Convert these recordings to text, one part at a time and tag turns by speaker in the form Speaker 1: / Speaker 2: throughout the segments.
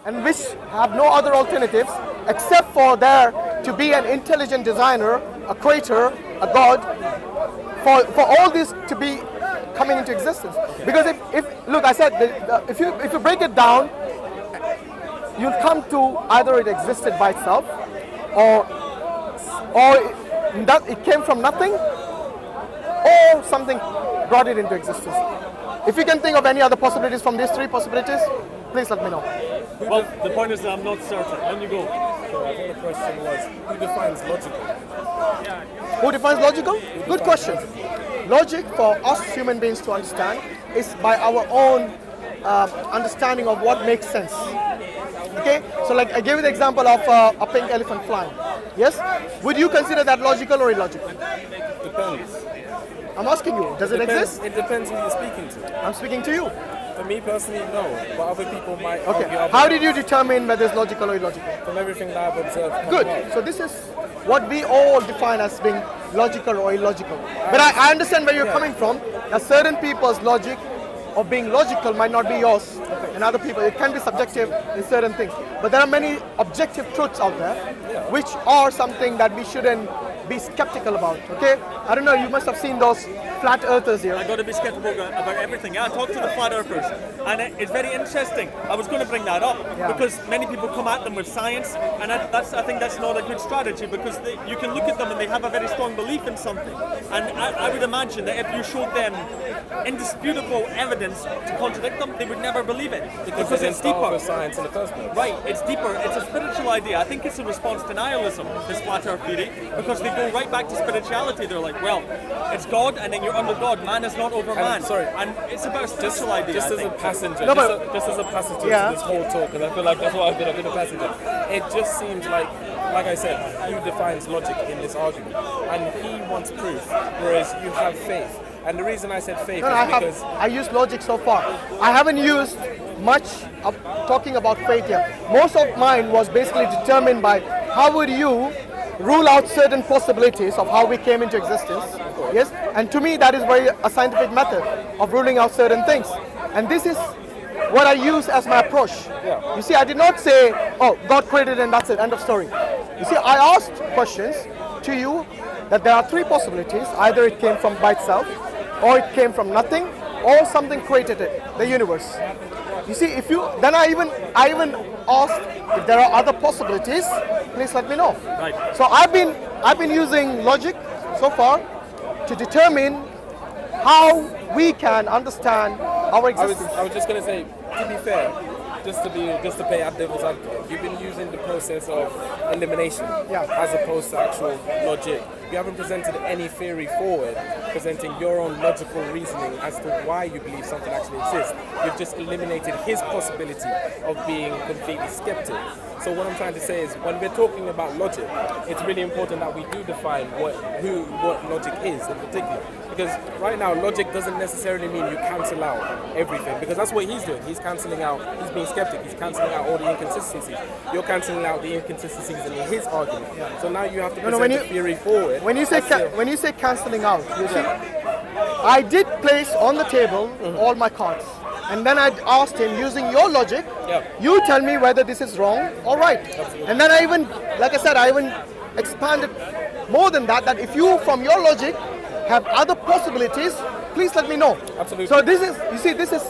Speaker 1: and which have no other alternatives except for there to be an intelligent designer, a creator, a god, for all this to be coming into existence. Because if look, I said if you break it down, you'll come to either it existed by itself, or it came from nothing, or something brought it into existence. If you can think of any other possibilities from these three possibilities, please let me know.
Speaker 2: Well, the point is that I'm not certain. On you go.
Speaker 3: So I think the question was, who defines logical?
Speaker 1: Who defines logical? Good question. Logic for us human beings to understand is by our own understanding of what makes sense. Okay, so like I gave you the example of a pink elephant flying. Yes? Would you consider that logical or illogical?
Speaker 3: Depends.
Speaker 1: I'm asking you, does it exist?
Speaker 3: It depends who you're speaking to.
Speaker 1: I'm speaking to you.
Speaker 3: For me personally, no. But other people might
Speaker 1: Okay,
Speaker 3: argue otherwise.
Speaker 1: how did you determine whether it's logical or illogical?
Speaker 3: From everything that I've observed.
Speaker 1: Good, so this is what we all define as being logical or illogical. But I understand where you're coming from, that certain people's logic of being logical might not be yours, and other people, it can be subjective in certain things. But there are many objective truths out there, which are something that we shouldn't be skeptical about, okay? I don't know, you must have seen those flat earthers here.
Speaker 2: I got to be skeptical about everything. Yeah, I talked to the flat earthers, and it's very interesting. I was going to bring that up because many people come at them with science, and I think that's not a good strategy, because you can look at them and they have a very strong belief in something. And I would imagine that if you showed them indisputable evidence to contradict them, they would never believe it, because it's deeper.
Speaker 3: For science in the first place.
Speaker 2: Right, it's deeper. It's a spiritual idea. I think it's a response to nihilism, this flat earth theory, because they go right back to spirituality. They're like, well, it's God, and then you're under God. Man is not over man. And it's about a spiritual idea.
Speaker 3: Just as a passenger, just as a passenger to this whole talk, because I feel like that's what I've been a passenger. It just seems like I said, who defines logic in this argument? And he wants proof, whereas you have faith. And the reason I said faith is because
Speaker 1: I used logic so far. I haven't used much of talking about faith here. Most of mine was basically determined by how would you rule out certain possibilities of how we came into existence. Yes, and to me that is very a scientific method of ruling out certain things. And this is what I use as my approach. You see, I did not say, oh, God created and that's it, end of story. You see, I asked questions to you that there are three possibilities. Either it came from by itself, or it came from nothing, or something created it, the universe. You see, then I even asked if there are other possibilities, please let me know.
Speaker 2: Right.
Speaker 1: So I've been using logic so far to determine how we can understand our existence.
Speaker 3: I was just going to say, to be fair, just to play at devil's advocate, you've been using the process of elimination as opposed to actual logic. You haven't presented any theory forward, presenting your own logical reasoning as to why you believe something actually exists. You've just eliminated his possibility of being completely skeptic. So what I'm trying to say is, when we're talking about logic, it's really important that we do define what logic is in particular. Because right now, logic doesn't necessarily mean you cancel out everything, because that's what he's doing. He's cancelling out, he's being skeptic, he's cancelling out all the inconsistencies. You're cancelling out the inconsistencies in his argument. So now you have to present the theory forward.
Speaker 1: When you say cancelling out, you see, I did place on the table all my cards. And then I asked him, using your logic, you tell me whether this is wrong or right. Absolutely. And then I even, like I said, I even expanded more than that, that if you, from your logic, have other possibilities, please let me know.
Speaker 3: Absolutely.
Speaker 1: So this is, you see, this is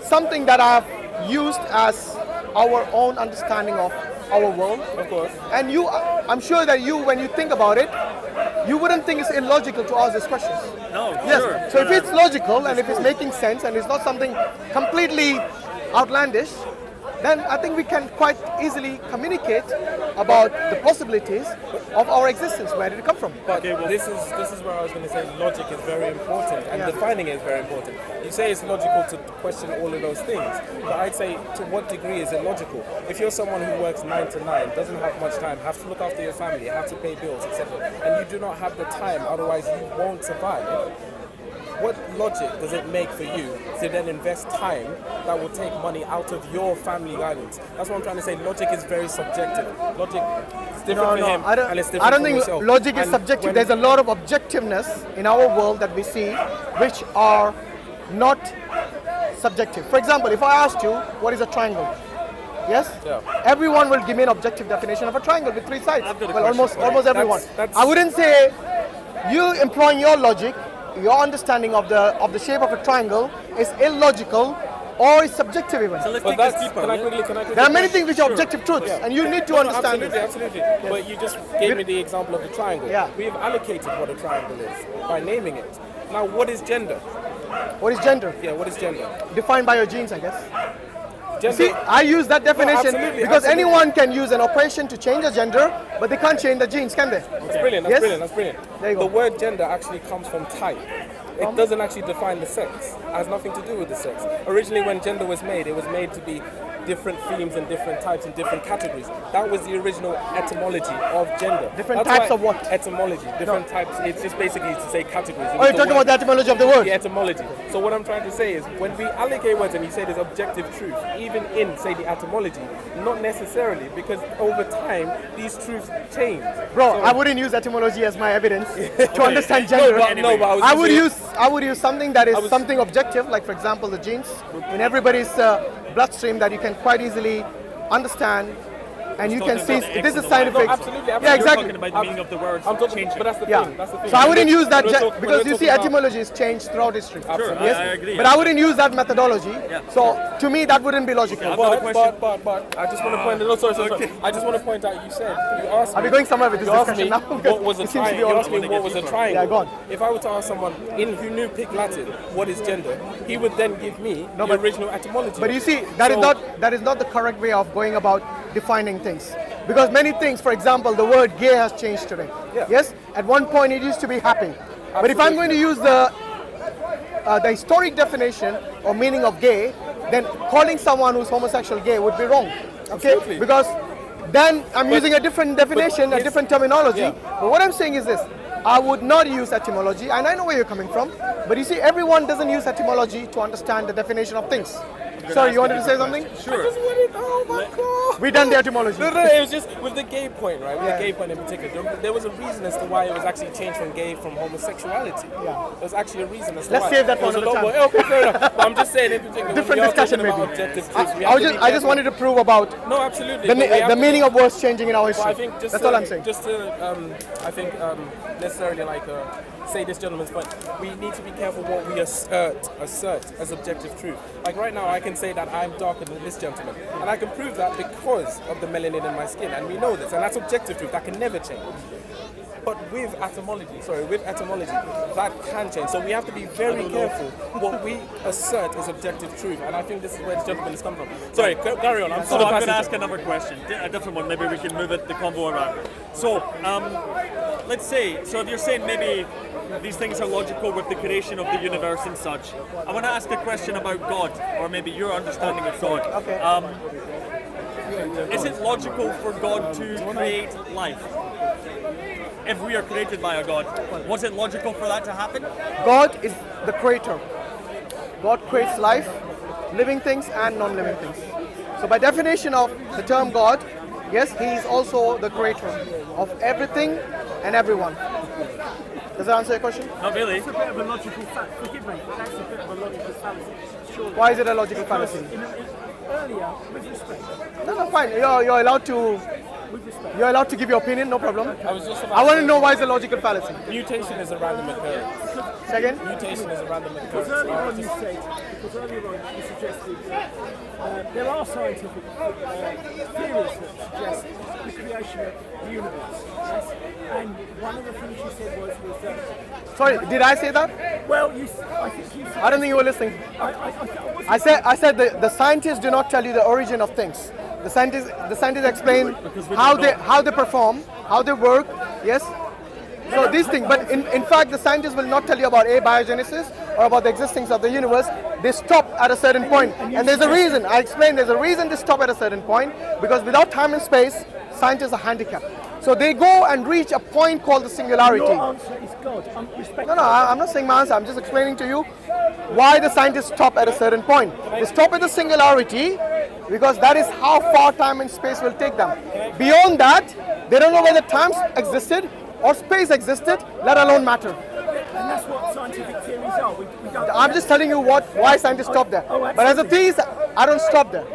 Speaker 1: something that I have used as our own understanding of our world.
Speaker 3: Of course.
Speaker 1: And you, I'm sure that you, when you think about it, you wouldn't think it's illogical to ask these questions.
Speaker 2: No,
Speaker 1: yes.
Speaker 2: Sure.
Speaker 1: So if it's logical and if it's making sense and it's not something completely outlandish, then I think we can quite easily communicate about the possibilities of our existence. Where did it come from?
Speaker 3: But this is where I was going to say logic is very important, and defining it is very important. You say it's logical to question all of those things, but I'd say, to what degree is it logical? If you're someone who works 9 to 9, doesn't have much time, have to look after your family, have to pay bills, etc., and you do not have the time, otherwise you won't survive. What logic does it make for you to then invest time that will take money out of your family guidance? That's what I'm trying to say. Logic is very subjective. Logic is different for him, and it's different
Speaker 1: I don't
Speaker 3: for
Speaker 1: think
Speaker 3: yourself.
Speaker 1: logic is subjective. There's a lot of objectiveness in our world that we see, which are not subjective. For example, if I asked you, what is a triangle? yes, everyone will give me an objective definition of a triangle with 3 sides.
Speaker 2: I've got a
Speaker 1: Well,
Speaker 2: question.
Speaker 1: almost everyone.
Speaker 3: That's-
Speaker 1: I wouldn't say you employing your logic, your understanding of the shape of a triangle is illogical or is subjective even.
Speaker 2: So let's
Speaker 3: But
Speaker 2: take this
Speaker 3: that's,
Speaker 2: deeper.
Speaker 3: can I quickly
Speaker 1: There are many things which are objective truths, and you need to understand
Speaker 3: Absolutely,
Speaker 1: this.
Speaker 3: absolutely. But you just gave me the example of the triangle.
Speaker 1: Yeah.
Speaker 3: We've allocated what a triangle is by naming it. Now, what is gender?
Speaker 1: What is gender?
Speaker 3: Yeah, what is gender?
Speaker 1: Defined by your genes, I guess.
Speaker 3: Gender.
Speaker 1: See, I use that definition
Speaker 3: absolutely,
Speaker 1: because
Speaker 3: absolutely.
Speaker 1: anyone can use an operation to change a gender, but they can't change the genes, can they?
Speaker 3: That's brilliant. That's
Speaker 1: Yes?
Speaker 3: brilliant. That's brilliant.
Speaker 1: There you go.
Speaker 3: The word gender actually comes from type. It doesn't actually define the sex. It has nothing to do with the sex. Originally, when gender was made, it was made to be different themes and different types and different categories. That was the original etymology of gender.
Speaker 1: Different
Speaker 3: That's
Speaker 1: types
Speaker 3: why-
Speaker 1: of what?
Speaker 3: Etymology. Different types. It's just basically to say categories. It
Speaker 1: Oh,
Speaker 3: was
Speaker 1: you're
Speaker 3: the
Speaker 1: talking
Speaker 3: word-
Speaker 1: about the etymology of the word.
Speaker 3: the etymology. So what I'm trying to say is when we allocate words and you say there's objective truth, even in, say, the etymology, not necessarily, because over time, these truths change.
Speaker 1: Bro,
Speaker 3: So-
Speaker 1: I wouldn't use etymology as my evidence to understand gender.
Speaker 3: No, but
Speaker 1: I would
Speaker 3: using-
Speaker 1: use something that is something objective, like for example the genes in everybody's bloodstream that you can quite easily understand, and you can
Speaker 2: talking
Speaker 1: see
Speaker 2: about the
Speaker 1: this
Speaker 2: X
Speaker 1: is
Speaker 2: and the Y.
Speaker 1: scientific.
Speaker 3: No, absolutely,
Speaker 1: Yeah,
Speaker 3: absolutely.
Speaker 2: You're
Speaker 1: exactly.
Speaker 2: talking about the meaning of the words
Speaker 3: I'm talking,
Speaker 2: changing.
Speaker 3: but that's the
Speaker 1: Yeah.
Speaker 3: thing. That's the thing.
Speaker 1: So I wouldn't use that
Speaker 3: When we're talking
Speaker 1: because you see
Speaker 3: about-
Speaker 1: etymology is changed throughout history.
Speaker 2: Sure,
Speaker 1: Yes?
Speaker 2: I agree.
Speaker 1: But I wouldn't use that methodology.
Speaker 2: Yeah.
Speaker 1: So to me that wouldn't be logical.
Speaker 2: I've got a question.
Speaker 3: But I just want to point out. No, sorry. I just want to point out. You asked me.
Speaker 1: Are we going somewhere with this
Speaker 3: you asked
Speaker 1: discussion
Speaker 3: me
Speaker 1: now?
Speaker 3: what was a
Speaker 1: It seems to be
Speaker 3: triangle? You
Speaker 1: all-
Speaker 3: asked me what was a triangle.
Speaker 1: Yeah, go on.
Speaker 3: If I were to ask someone who knew Pig Latin what is gender, he would then give me the
Speaker 1: but-
Speaker 3: original etymology.
Speaker 1: But you see, that
Speaker 3: So-
Speaker 1: is not the correct way of going about defining things. Because many things, for example, the word gay has changed today.
Speaker 3: Yeah.
Speaker 1: Yes? At one point it used to be happy. But if I'm going to use the historic definition or meaning of gay, then calling someone who's homosexual gay would be wrong. Okay?
Speaker 3: Absolutely.
Speaker 1: Because then I'm using a different definition, a
Speaker 3: his-
Speaker 1: different terminology.
Speaker 3: Yeah.
Speaker 1: But what I'm saying is this. I would not use etymology, and I know where you're coming from, but you see, everyone doesn't use etymology to understand the definition of things. Sorry, you wanted to say something?
Speaker 2: Sure.
Speaker 3: Oh my God.
Speaker 1: We done the etymology.
Speaker 3: No, it was just with the gay point, right? With
Speaker 1: Yeah.
Speaker 3: the gay point in particular, there was a reason as to why it was actually changed from gay from homosexuality.
Speaker 1: Yeah.
Speaker 3: There was actually a reason as to
Speaker 1: Let's
Speaker 3: why.
Speaker 1: save that
Speaker 3: There
Speaker 1: for
Speaker 3: was a
Speaker 1: another
Speaker 3: lot
Speaker 1: time.
Speaker 3: more- Okay, fair enough. But I'm just saying in particular,
Speaker 1: Different
Speaker 3: when we are
Speaker 1: discussion
Speaker 3: talking about
Speaker 1: maybe.
Speaker 3: objective truths, we
Speaker 1: I
Speaker 3: have to be
Speaker 1: just
Speaker 3: careful.
Speaker 1: wanted to prove about
Speaker 3: No, absolutely.
Speaker 1: the,
Speaker 3: but we have
Speaker 1: the
Speaker 3: to-
Speaker 1: meaning of words changing in our history.
Speaker 3: Well, I think just
Speaker 1: That's
Speaker 3: to,
Speaker 1: all I'm saying.
Speaker 3: Just to, I think necessarily like say this gentleman's point. We need to be careful what we assert as objective truth. Like right now, I can say that I'm darker than this gentleman, and I can prove that because of the melanin in my skin, and we know this, and that's objective truth. That can never change. But with etymology, that can change. So we have to be very careful what we assert as objective truth, and I think this is where this gentleman is coming from. Sorry, carry on. I'm
Speaker 2: So
Speaker 3: still
Speaker 2: I'm going to
Speaker 3: passenger.
Speaker 2: ask another question, a different one. Maybe we can move it the convo around. So let's say, so if you're saying maybe these things are logical with the creation of the universe and such, I want to ask a question about God, or maybe your understanding of God.
Speaker 1: Okay.
Speaker 2: Is it logical for God to create life? If we are created by a God, was it logical for that to happen?
Speaker 1: God is the creator. God creates life, living things and non-living things. So by definition of the term God, yes, he is also the creator of everything and everyone. Does that answer your question?
Speaker 2: Not really.
Speaker 4: It's a bit of a logical fallacy. Forgive me, but that's a bit of a logical fallacy. Surely.
Speaker 1: Why is it a logical fallacy?
Speaker 4: Earlier, with respect,
Speaker 1: No, fine. You're allowed to.
Speaker 4: with respect.
Speaker 1: You're allowed to give your opinion. No problem.
Speaker 3: I was just about
Speaker 1: I want to know why it's a logical fallacy.
Speaker 3: mutation is a random occurrence.
Speaker 1: Second.
Speaker 3: Mutation is a random
Speaker 4: Because
Speaker 3: occurrence.
Speaker 4: earlier on you said, you suggested that there are scientific theories that suggest the creation of the universe. Yes? And one of the things you said was that,
Speaker 1: Sorry, did I say that?
Speaker 4: well, I think you said,
Speaker 1: I don't think you were listening.
Speaker 4: wasn't
Speaker 1: I said the scientists do not tell you the origin of things. The scientists explain how they perform, how they work. Yes. So these things, but in fact, the scientists will not tell you about abiogenesis or about the existence of the universe. They stop at a certain point, and there's a reason. I explained there's a reason they stop at a certain point, because without time and space, scientists are handicapped. So they go and reach a point called the singularity.
Speaker 4: your answer is God.
Speaker 1: No, I'm not saying my answer. I'm just explaining to you why the scientists stop at a certain point. They stop at the singularity because that is how far time and space will take them. Beyond that, they don't know whether time existed or space existed, let alone matter.
Speaker 4: And that's what scientific theories are. We don't
Speaker 1: I'm just telling you why scientists stop there. But as a theist, I don't stop there.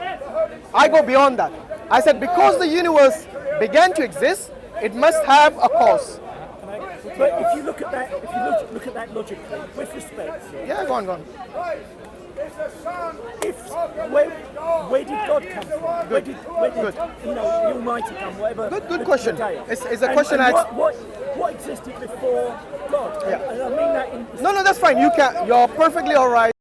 Speaker 1: I go beyond that. I said because the universe began to exist, it must have a cause.
Speaker 4: But if you look at that, look at that logically, with respect,
Speaker 1: Yeah, go on.
Speaker 4: if where did God come from? Where did you know the Almighty come? Whatever.
Speaker 1: Good
Speaker 4: the
Speaker 1: question.
Speaker 4: day.
Speaker 1: It's a question
Speaker 4: and
Speaker 1: I.
Speaker 4: what existed before God?
Speaker 1: Yeah.
Speaker 4: And I mean that in.
Speaker 1: No, that's fine. You're perfectly all right.